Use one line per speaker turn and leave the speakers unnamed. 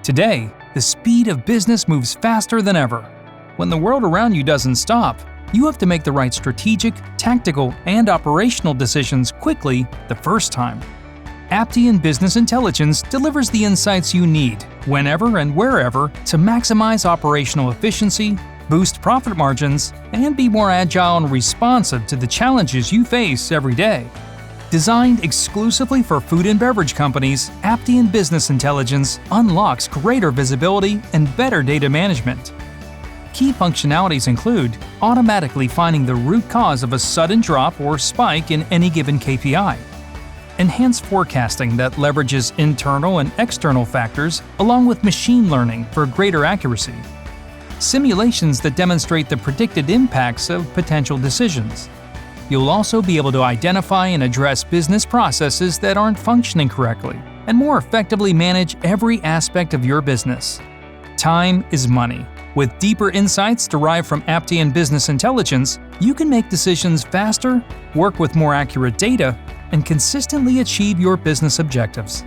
Today, the speed of business moves faster than ever. When the world around you doesn't stop, you have to make the right strategic, tactical, and operational decisions quickly the first time. Aptean Business Intelligence delivers the insights you need, whenever and wherever, to maximize operational efficiency, boost profit margins, and be more agile and responsive to the challenges you face every day. Designed exclusively for food and beverage companies, Aptean Business Intelligence unlocks greater visibility and better data management. Key functionalities include automatically finding the root cause of a sudden drop or spike in any given KPI, enhanced forecasting that leverages internal and external factors along with machine learning for greater accuracy, simulations that demonstrate the predicted impacts of potential decisions. You'll also be able to identify and address business processes that aren't functioning correctly and more effectively manage every aspect of your business. Time is money. With deeper insights derived from Aptean Business Intelligence, you can make decisions faster, work with more accurate data, and consistently achieve your business objectives.